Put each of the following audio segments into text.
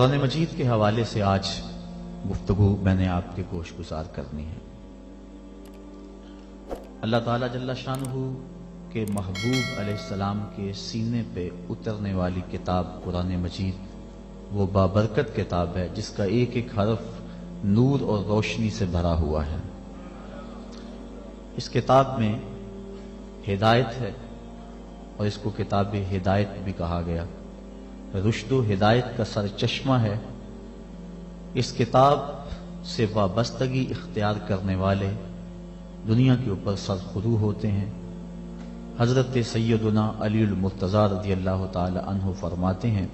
قرآن مجید کے حوالے سے آج گفتگو میں نے آپ کے گوش گزار کرنی ہے۔ اللہ تعالیٰ جل شانہ کے محبوب علیہ السلام کے سینے پہ اترنے والی کتاب قرآن مجید وہ بابرکت کتاب ہے جس کا ایک ایک حرف نور اور روشنی سے بھرا ہوا ہے۔ اس کتاب میں ہدایت ہے اور اس کو کتاب ہدایت بھی کہا گیا، رشد و ہدایت کا سرچشمہ ہے۔ اس کتاب سے وابستگی اختیار کرنے والے دنیا کے اوپر سرخرو ہوتے ہیں۔ حضرت سیدنا علی المرتضیٰ رضی اللہ تعالی عنہ فرماتے ہیں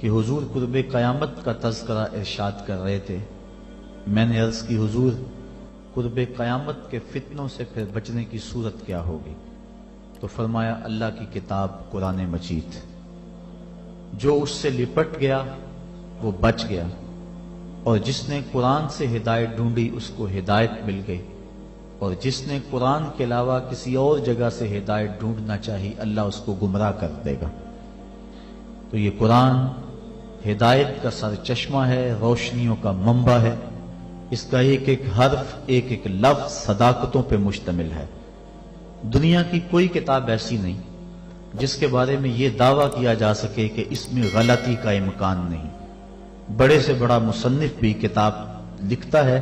کہ حضور قرب قیامت کا تذکرہ ارشاد کر رہے تھے۔ میں نے عرض کی حضور قرب قیامت کے فتنوں سے پھر بچنے کی صورت کیا ہوگی؟ تو فرمایا اللہ کی کتاب قرآن مجید، جو اس سے لپٹ گیا وہ بچ گیا، اور جس نے قرآن سے ہدایت ڈھونڈی اس کو ہدایت مل گئی، اور جس نے قرآن کے علاوہ کسی اور جگہ سے ہدایت ڈھونڈنا چاہی اللہ اس کو گمراہ کر دے گا۔ تو یہ قرآن ہدایت کا سرچشمہ ہے، روشنیوں کا منبع ہے۔ اس کا ایک ایک حرف، ایک ایک لفظ صداقتوں پہ مشتمل ہے۔ دنیا کی کوئی کتاب ایسی نہیں جس کے بارے میں یہ دعویٰ کیا جا سکے کہ اس میں غلطی کا امکان نہیں۔ بڑے سے بڑا مصنف بھی کتاب لکھتا ہے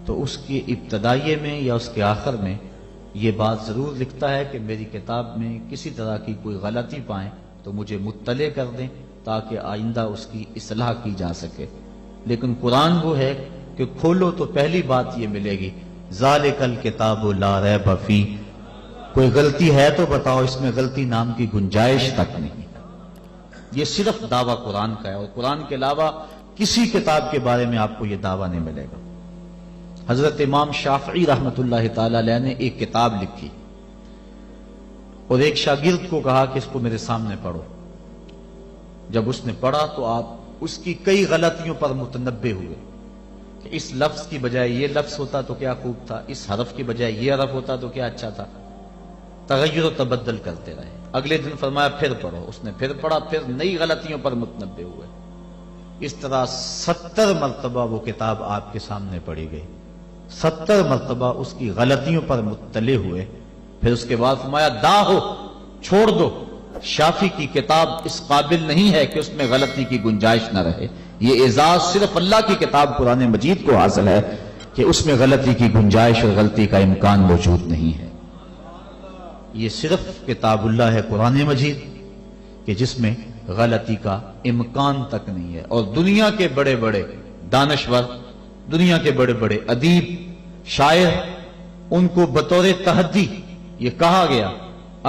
تو اس کی ابتدائیے میں یا اس کے آخر میں یہ بات ضرور لکھتا ہے کہ میری کتاب میں کسی طرح کی کوئی غلطی پائیں تو مجھے مطلع کر دیں تاکہ آئندہ اس کی اصلاح کی جا سکے۔ لیکن قرآن وہ ہے کہ کھولو تو پہلی بات یہ ملے گی ذالک الکتاب لا ریب فیہ، کوئی غلطی ہے تو بتاؤ، اس میں غلطی نام کی گنجائش تک نہیں۔ یہ صرف دعویٰ قرآن کا ہے، اور قرآن کے علاوہ کسی کتاب کے بارے میں آپ کو یہ دعویٰ نہیں ملے گا۔ حضرت امام شافعی رحمۃ اللہ تعالی علیہ نے ایک کتاب لکھی اور ایک شاگرد کو کہا کہ اس کو میرے سامنے پڑھو۔ جب اس نے پڑھا تو آپ اس کی کئی غلطیوں پر متنبہ ہوئے کہ اس لفظ کی بجائے یہ لفظ ہوتا تو کیا خوب تھا، اس حرف کی بجائے یہ حرف ہوتا تو کیا اچھا تھا۔ تغیر و تبدل کرتے رہے۔ اگلے دن فرمایا پھر پڑھو، اس نے پھر پڑھا، پھر نئی غلطیوں پر متنبہ ہوئے۔ اس طرح 70 مرتبہ وہ کتاب آپ کے سامنے پڑھی گئی، 70 مرتبہ اس کی غلطیوں پر مطلع ہوئے۔ پھر اس کے بعد فرمایا داہو، چھوڑ دو، شافی کی کتاب اس قابل نہیں ہے کہ اس میں غلطی کی گنجائش نہ رہے۔ یہ اعزاز صرف اللہ کی کتاب قرآن مجید کو حاصل ہے کہ اس میں غلطی کی گنجائش اور غلطی کا امکان موجود نہیں ہے۔ یہ صرف کتاب اللہ ہے قرآن مجید کہ جس میں غلطی کا امکان تک نہیں ہے۔ اور دنیا کے بڑے بڑے دانشور، دنیا کے بڑے بڑے ادیب، شاعر، ان کو بطور تحدی یہ کہا گیا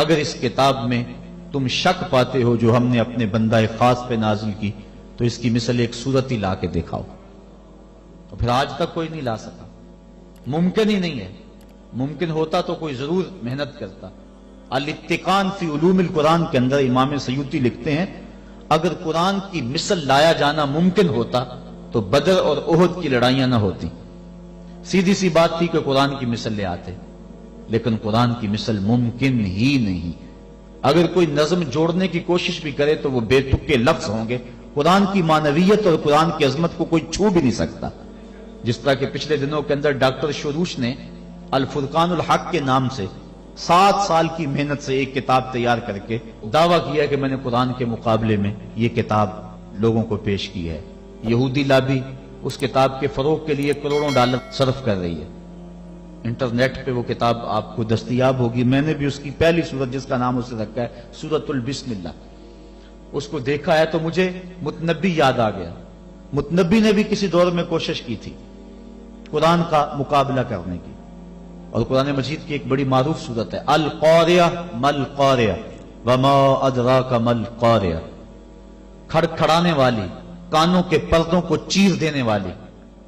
اگر اس کتاب میں تم شک پاتے ہو جو ہم نے اپنے بندہ خاص پہ نازل کی تو اس کی مثل ایک صورت ہی لا کے دکھاؤ۔ تو پھر آج تک کوئی نہیں لا سکا، ممکن ہی نہیں ہے۔ ممکن ہوتا تو کوئی ضرور محنت کرتا۔ الاتقان فی علوم القرآن کے اندر امام سیوطی لکھتے ہیں اگر قرآن کی مثل لایا جانا ممکن ہوتا تو بدر اور احد کی لڑائیاں نہ ہوتی۔ سیدھی سی بات تھی کہ قرآن کی مثل لے آتے، لیکن قرآن کی مثل ممکن ہی نہیں۔ اگر کوئی نظم جوڑنے کی کوشش بھی کرے تو وہ بے تکے لفظ ہوں گے۔ قرآن کی معنویت اور قرآن کی عظمت کو کوئی چھو بھی نہیں سکتا۔ جس طرح کہ پچھلے دنوں کے اندر ڈاکٹر شوروش نے الفرقان الحق کے نام سے 7 سال کی محنت سے ایک کتاب تیار کر کے دعویٰ کیا کہ میں نے قرآن کے مقابلے میں یہ کتاب لوگوں کو پیش کی ہے۔ یہودی لابی اس کتاب کے فروغ کے لیے کروڑوں ڈالر صرف کر رہی ہے۔ انٹرنیٹ پہ وہ کتاب آپ کو دستیاب ہوگی۔ میں نے بھی اس کی پہلی سورت جس کا نام اسے رکھا ہے سورۃ البسم اللہ، اس کو دیکھا ہے تو مجھے متنبی یاد آ گیا۔ متنبی نے بھی کسی دور میں کوشش کی تھی قرآن کا مقابلہ کرنے کی، اور قرآن مجید کی ایک بڑی معروف سورت ہے القاریہ مل قاریہ وما ادراک مل قاریہ، کھڑکھڑانے والی، کانوں کے پردوں کو چیر دینے والی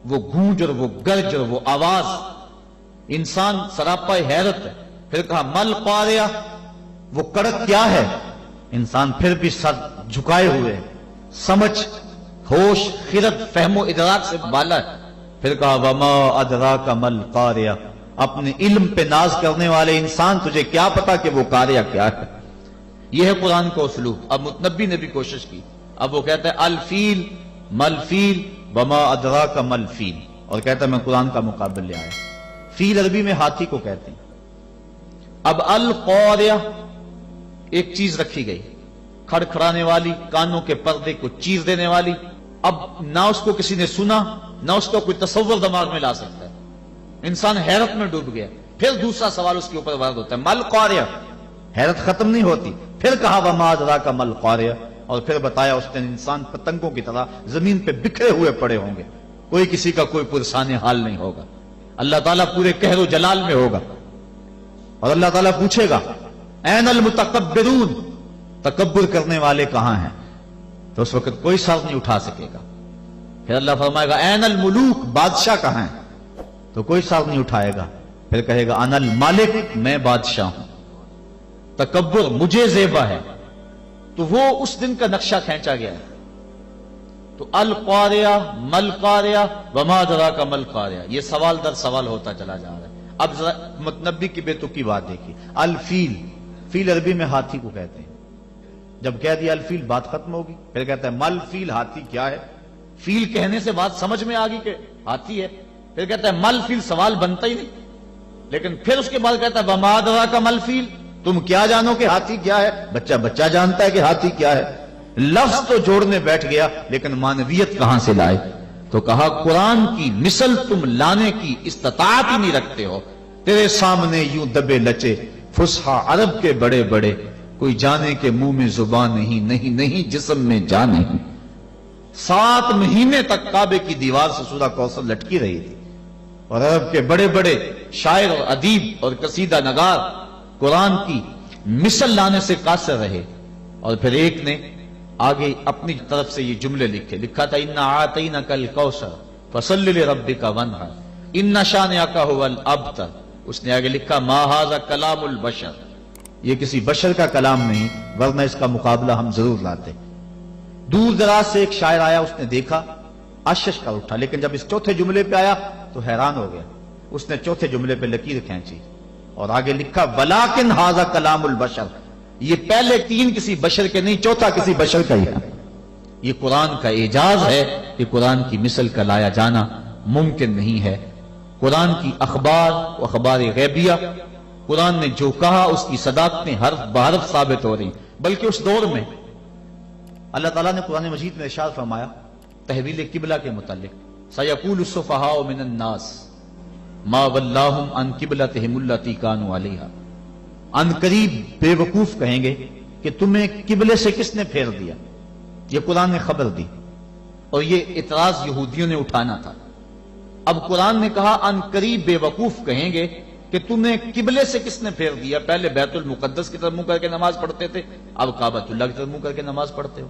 وہ گونج اور وہ گرج اور وہ آواز، انسان سراپا حیرت ہے۔ پھر کہا مل قاریہ، وہ کڑک کیا ہے؟ انسان پھر بھی سر جھکائے ہوئے، سمجھ، ہوش، خرد، فہم و ادراک سے بالا ہے۔ پھر کہا وما ادراک مل قاریہ، اپنے علم پہ ناز کرنے والے انسان تجھے کیا پتا کہ وہ قاریہ کیا ہے؟ یہ ہے قرآن کا اسلوب۔ اب متنبی نے بھی کوشش کی اب وہ کہتا ہے الفیل ملفیل وما ادراک ملفیل، اور کہتا ہے میں قرآن کا مقابل لے آیا۔ فیل عربی میں ہاتھی کو کہتے ہیں۔ اب القاریہ ایک چیز رکھی گئی، کھڑکھڑانے والی، کانوں کے پردے کو چیر دینے والی۔ اب نہ اس کو کسی نے سنا، نہ اس کو کوئی تصور دماغ میں لا سکتا ہے، انسان حیرت میں ڈوب گیا۔ پھر دوسرا سوال اس کے اوپر وارد ہوتا ہے، مل قاریہ، حیرت ختم نہیں ہوتی۔ پھر کہا وما ادراک مل قاریہ، اور پھر بتایا اس دن انسان پتنگوں کی طرح زمین پہ بکھرے ہوئے پڑے ہوں گے، کوئی کسی کا کوئی پرسان حال نہیں ہوگا، اللہ تعالیٰ پورے قہر و جلال میں ہوگا، اور اللہ تعالیٰ پوچھے گا این المتکبرون، تکبر کرنے والے کہاں ہیں؟ تو اس وقت کوئی سر نہیں اٹھا سکے گا۔ پھر اللہ فرمائے گا این الملوک، بادشاہ کہاں ہیں؟ تو کوئی سر نہیں اٹھائے گا۔ پھر کہے گا انا المالک، میں بادشاہ ہوں، تکبر مجھے زیبا ہے۔ تو وہ اس دن کا نقشہ کھینچا گیا ہے۔ تو القاریہ مل قاریہ وما ادراک مل قاریہ، یہ سوال در سوال ہوتا چلا جا رہا ہے۔ اب ذرا متنبی کی بے تکی بات دیکھیے، الفیل، فیل عربی میں ہاتھی کو کہتے ہیں۔ جب کہہ دیا الفیل بات ختم ہوگی۔ پھر کہتا ہے مل فیل، ہاتھی کیا ہے؟ فیل کہنے سے بات سمجھ میں آ گئی کہ ہاتھی ہے۔ پھر کہتا ہے مل فیل، سوال بنتا ہی نہیں۔ لیکن پھر اس کے بعد کہتا ہے وما ادراک مل فیل، تم کیا جانو کہ ہاتھی کیا ہے؟ بچہ جانتا ہے کہ ہاتھی کیا ہے۔ لفظ تو جوڑنے بیٹھ گیا، لیکن معنویت کہاں سے لائے؟ تو کہا قرآن کی مثل تم لانے کی استطاعت ہی نہیں رکھتے ہو، تیرے سامنے یوں دبے لچے فصحا عرب کے بڑے بڑے، کوئی جانے کے منہ میں زبان نہیں جسم میں جان نہیں۔ 7 مہینے تک کعبے کی دیوار سے سورہ کوثر لٹکی رہی تھی، اور عرب کے بڑے بڑے شاعر اور ادیب اور قصیدہ نگار قرآن کی مثل لانے سے قاصر رہے۔ اور پھر ایک نے آگے اپنی طرف سے یہ جملے لکھا تھا انا اعطینک الکوثر فصلی لربک وانحر ان شانئک هو الابتر۔ اس نے آگے لکھا ما ھذا کلام البشر، یہ کسی بشر کا کلام نہیں، ورنہ اس کا مقابلہ ہم ضرور لاتے۔ دور دراز سے ایک شاعر آیا، اس نے دیکھا، اشش کر اٹھا، لیکن جب اس چوتھے جملے پہ آیا تو حیران ہو گیا۔ اس نے چوتھے جملے پہ لکیر کھینچی اور آگے لکھا ولیکن ھذا کلام البشر، یہ پہلے 3 کسی بشر کے نہیں، چوتھا کسی بشر کا ہی ہے۔ یہ قرآن کا اعجاز ہے کہ قرآن کی مثل کا لایا جانا ممکن نہیں ہے۔ قرآن کی اخبار و اخبار غیبیہ، قرآن نے جو کہا اس کی صداقتیں حرف بحرف ثابت ہو رہی۔ بلکہ اس دور میں اللہ تعالیٰ نے قرآن مجید میں ارشاد فرمایا تحویل قبلہ کے متعلق، سیقول السفہاء من الناس ما ولاہم عن قبلتہم التی کانوا علیہا، ان قریب بے وقوف کہیں گے کہ تمہیں قبلے سے کس نے پھیر دیا۔ یہ قرآن نے خبر دی، اور یہ اعتراض یہودیوں نے اٹھانا تھا۔ اب قرآن نے کہا ان قریب بے وقوف کہیں گے کہ تمہیں قبلے سے کس نے پھیر دیا۔ پہلے بیت المقدس کی طرف منہ کر کے نماز پڑھتے تھے، اب کعبۃ اللہ کی طرف منہ کر کے نماز پڑھتے ہو،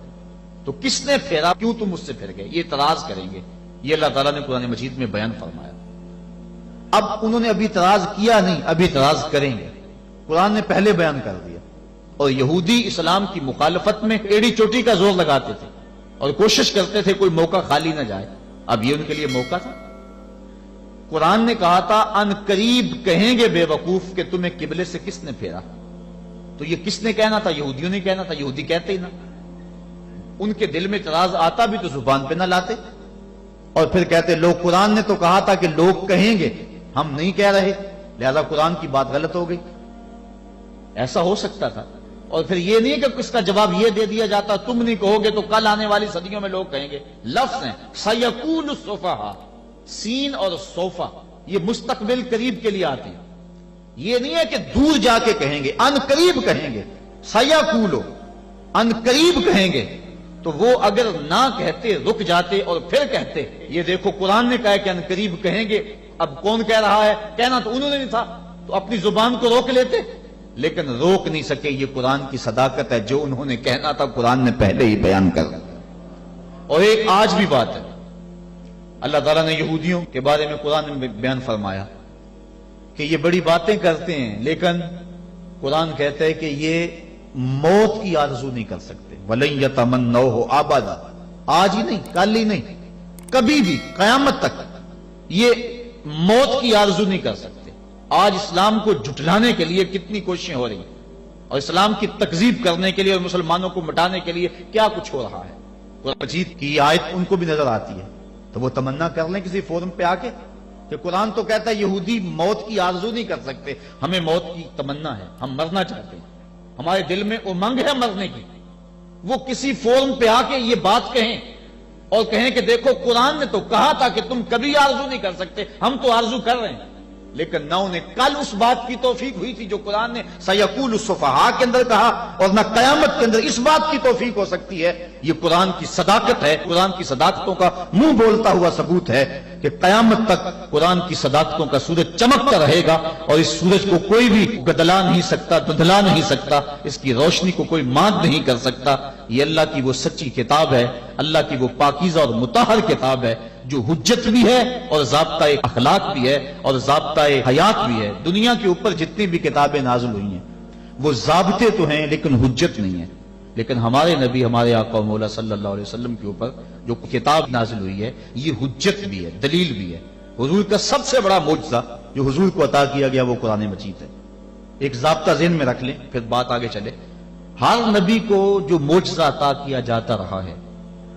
تو کس نے پھیرا، کیوں تم اس سے پھر گئے؟ یہ اعتراض کریں گے۔ یہ اللہ تعالیٰ نے قرآن مجید میں بیان فرمایا۔ اب انہوں نے ابھی اعتراض کیا نہیں، ابھی اعتراض کریں گے۔ قرآن نے پہلے بیان کر دیا، اور یہودی اسلام کی مخالفت میں ایڑی چوٹی کا زور لگاتے تھے اور کوشش کرتے تھے کوئی موقع خالی نہ جائے۔ اب یہ ان کے لیے موقع تھا۔ قرآن نے کہا تھا ان قریب کہیں گے بے وقوف کہ تمہیں قبلے سے کس نے پھیرا، تو یہ کس نے کہنا تھا؟ یہودیوں نے کہنا تھا۔ یہودی کہتے ہی نہ، ان کے دل میں اعتراض آتا بھی تو زبان پہ نہ لاتے، اور پھر کہتے لوگ قرآن نے تو کہا تھا کہ لوگ کہیں گے، ہم نہیں کہہ رہے، لہذا قرآن کی بات غلط ہو گئی۔ ایسا ہو سکتا تھا۔ اور پھر یہ نہیں کہ اس کا جواب یہ دے دیا جاتا تم نہیں کہو گے تو کل آنے والی صدیوں میں لوگ کہیں گے۔ لفظ ہیں سیقول السفہاء، سین اور صوفہ یہ مستقبل قریب کے لیے آتے ہیں، یہ نہیں ہے کہ دور جا کے کہیں گے، ان قریب کہیں گے۔ سیقولو، ان قریب کہیں گے، تو وہ اگر نہ کہتے رک جاتے اور پھر کہتے یہ دیکھو قرآن نے کہا کہ ان قریب کہیں گے، اب کون کہہ رہا ہے؟ کہنا تو انہوں نے نہیں تھا، تو اپنی زبان کو روک لیتے، لیکن روک نہیں سکے۔ یہ قرآن کی صداقت ہے، جو انہوں نے کہنا تھا قرآن نے پہلے ہی بیان کر دیا۔ اور ایک آج بھی بات ہے، اللہ تعالیٰ نے یہودیوں کے بارے میں قرآن میں بیان فرمایا کہ یہ بڑی باتیں کرتے ہیں، لیکن قرآن کہتا ہے کہ یہ موت کی آرزو نہیں کر سکتے۔ وَلَن يَتَمَنَّوْهُ أَبَدًا، آج ہی نہیں، کل ہی نہیں، کبھی بھی قیامت تک یہ موت کی آرزو نہیں کر سکتے۔ آج اسلام کو جھٹلانے کے لیے کتنی کوششیں ہو رہی ہیں، اور اسلام کی تکذیب کرنے کے لیے اور مسلمانوں کو مٹانے کے لیے کیا کچھ ہو رہا ہے۔ قرآن مجید کی آیت ان کو بھی نظر آتی ہے تو وہ تمنا کر لیں کسی فورم پہ آ کے کہ قرآن تو کہتا ہے یہودی موت کی آرزو نہیں کر سکتے، ہمیں موت کی تمنا ہے، ہم مرنا چاہتے ہیں، ہمارے دل میں امنگ ہے مرنے کی۔ وہ کسی فورم پہ آ کے یہ بات کہیں اور کہیں کہ دیکھو قرآن نے تو کہا تھا کہ تم کبھی آرزو نہیں کر سکتے، ہم تو آرزو کر رہے ہیں، لیکن نہ انہیں کل اس بات کی توفیق ہوئی تھی جو قرآن نے سیقول السفہاء کے اندر کہا، اور نہ قیامت کے اندر اس بات کی توفیق ہو سکتی ہے۔ یہ قرآن کی صداقت ہے، قرآن کی صداقتوں کا منہ بولتا ہوا ثبوت ہے کہ قیامت تک قرآن کی صداقتوں کا سورج چمکتا رہے گا، اور اس سورج کو کوئی بھی گدلا نہیں سکتا، دھندلا نہیں سکتا، اس کی روشنی کو کوئی مات نہیں کر سکتا۔ یہ اللہ کی وہ سچی کتاب ہے، اللہ کی وہ پاکیزہ اور مطہر کتاب ہے جو حجت بھی ہے اور ضابطہ اخلاق بھی ہے اور ضابطہ حیات بھی ہے۔ دنیا کے اوپر جتنی بھی کتابیں نازل ہوئی ہیں وہ ضابطے تو ہیں لیکن حجت نہیں ہے، لیکن ہمارے نبی ہمارے آقا و مولا صلی اللہ علیہ وسلم کے اوپر جو کتاب نازل ہوئی ہے یہ حجت بھی ہے، دلیل بھی ہے۔ حضور کا سب سے بڑا معجزہ جو حضور کو عطا کیا گیا وہ قرآن مجید ہے۔ ایک ضابطہ ذہن میں رکھ لیں پھر بات آگے چلے۔ ہر نبی کو جو معجزہ عطا کیا جاتا رہا ہے،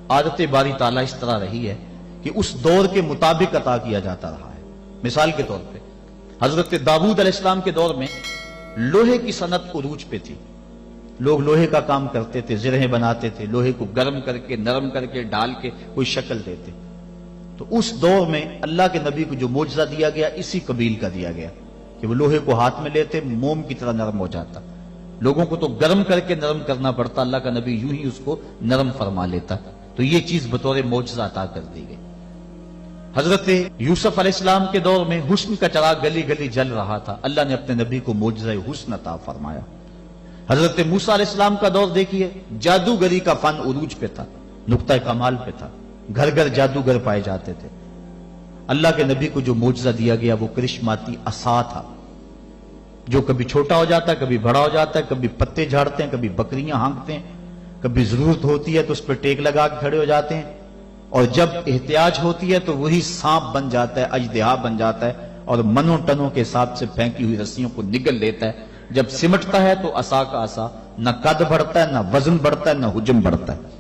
عادت باری تعالیٰ اس طرح رہی ہے کہ اس دور کے مطابق عطا کیا جاتا رہا ہے۔ مثال کے طور پہ حضرت داؤد علیہ السلام کے دور میں لوہے کی صنعت عروج پہ تھی، لوگ لوہے کا کام کرتے تھے، زرہیں بناتے تھے، لوہے کو گرم کر کے نرم کر کے ڈال کے کوئی شکل دیتے۔ تو اس دور میں اللہ کے نبی کو جو معجزہ دیا گیا اسی قبیل کا دیا گیا کہ وہ لوہے کو ہاتھ میں لیتے، موم کی طرح نرم ہو جاتا۔ لوگوں کو تو گرم کر کے نرم کرنا پڑتا، اللہ کا نبی یوں ہی اس کو نرم فرما لیتا۔ تو یہ چیز بطور معجزہ عطا کر دی گئی۔ حضرت یوسف علیہ السلام کے دور میں حسن کا چراغ گلی گلی جل رہا تھا، اللہ نے اپنے نبی کو معجزہ حسن عطا فرمایا۔ حضرت موسیٰ علیہ السلام کا دور دیکھیے، جادوگری کا فن عروج پہ تھا، نقطہ کمال پہ تھا، گھر گھر جادوگر پائے جاتے تھے۔ اللہ کے نبی کو جو معجزہ دیا گیا وہ کرشماتی عصا تھا، جو کبھی چھوٹا ہو جاتا ہے، کبھی بڑا ہو جاتا ہے، کبھی پتے جھاڑتے ہیں، کبھی بکریاں ہانکتے ہیں، کبھی ضرورت ہوتی ہے تو اس پہ ٹیک لگا کے کھڑے ہو جاتے ہیں، اور جب احتیاج ہوتی ہے تو وہی سانپ بن جاتا ہے، اژدہا بن جاتا ہے، اور منوں ٹنوں کے حساب سے پھینکی ہوئی رسیوں کو نگل لیتا ہے۔ جب سمٹتا ہے تو عصا کا عصا نہ قد بڑھتا ہے، نہ وزن بڑھتا ہے، نہ حجم بڑھتا ہے۔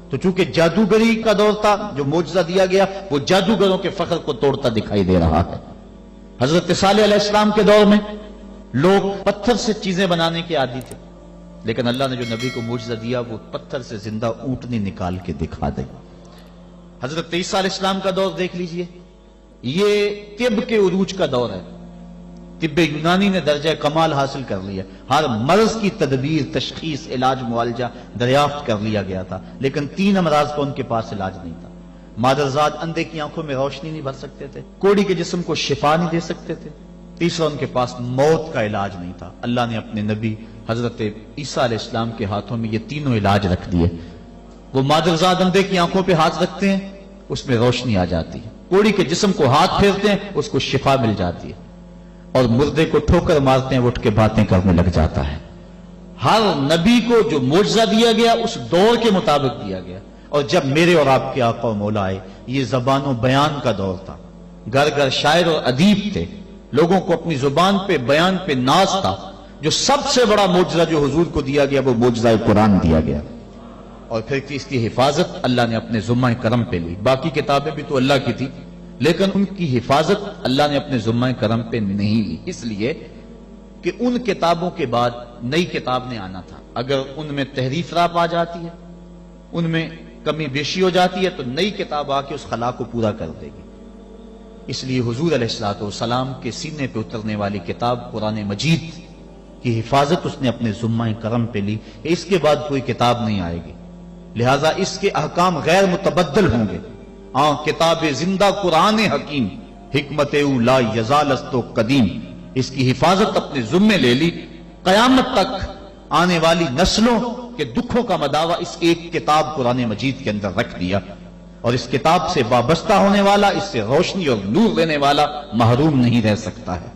تو چونکہ جادوگری کا دور تھا، جو معجزہ دیا گیا وہ جادوگروں کے فخر کو توڑتا دکھائی دے رہا ہے۔ حضرت صالح علیہ السلام کے دور میں لوگ پتھر سے چیزیں بنانے کے عادی تھے، لیکن اللہ نے جو نبی کو معجزہ دیا وہ پتھر سے زندہ اونٹنی نکال کے دکھا دی۔ حضرت عیسیٰ علیہ السلام کا دور دیکھ لیجئے، یہ طب کے عروج کا دور ہے۔ طب یونانی نے درجہ کمال حاصل کر لیا، ہر مرض کی تدبیر، تشخیص، علاج، معالجہ دریافت کر لیا گیا تھا، لیکن 3 امراض کا ان کے پاس علاج نہیں تھا۔ مادرزاد اندھے کی آنکھوں میں روشنی نہیں بھر سکتے تھے، کوڑی کے جسم کو شفا نہیں دے سکتے تھے، تیسرا ان کے پاس موت کا علاج نہیں تھا۔ اللہ نے اپنے نبی حضرت عیسیٰ علیہ السلام کے ہاتھوں میں یہ تینوں علاج رکھ دیے۔ وہ مادرزاد اندھے کی آنکھوں پہ ہاتھ رکھتے ہیں، اس میں روشنی آ جاتی ہے، کوڑی کے جسم کو ہاتھ پھیرتے ہیں، اس کو شفا مل جاتی ہے، اور مردے کو ٹھوکر مارتے ہیں، وہ اٹھ کے باتیں کرنے لگ جاتا ہے۔ ہر نبی کو جو معجزہ دیا گیا اس دور کے مطابق دیا گیا۔ اور جب میرے اور آپ کے آقا و مولا آئے، یہ زبان و بیان کا دور تھا، گھر گھر شاعر اور ادیب تھے، لوگوں کو اپنی زبان پہ بیان پہ ناز تھا۔ جو سب سے بڑا معجزہ جو حضور کو دیا گیا وہ معجزہ قرآن دیا گیا، اور پھر اس کی حفاظت اللہ نے اپنے ذمہ کرم پہ لی۔ باقی کتابیں بھی تو اللہ کی تھی، لیکن ان کی حفاظت اللہ نے اپنے ذمہ کرم پہ نہیں لی، اس لیے کہ ان کتابوں کے بعد نئی کتاب نے آنا تھا۔ اگر ان میں تحریف راپ آ جاتی ہے، ان میں کمی بیشی ہو جاتی ہے، تو نئی کتاب آ کے اس خلا کو پورا کر دے گی۔ اس لیے حضور علیہ الصلوۃ والسلام کے سینے پہ اترنے والی کتاب قرآن مجید کی حفاظت اس نے اپنے ذمہ کرم پہ لی، اس کے بعد کوئی کتاب نہیں آئے گی، لہذا اس کے احکام غیر متبدل ہوں گے۔ کتاب زندہ قرآن حکیم، حکمت او لا یزال است و قدیم، اس کی حفاظت اپنے ذمے لے لی۔ قیامت تک آنے والی نسلوں کے دکھوں کا مداوع اس ایک کتاب قرآن مجید کے اندر رکھ دیا، اور اس کتاب سے وابستہ ہونے والا، اس سے روشنی اور نور لینے والا محروم نہیں رہ سکتا ہے۔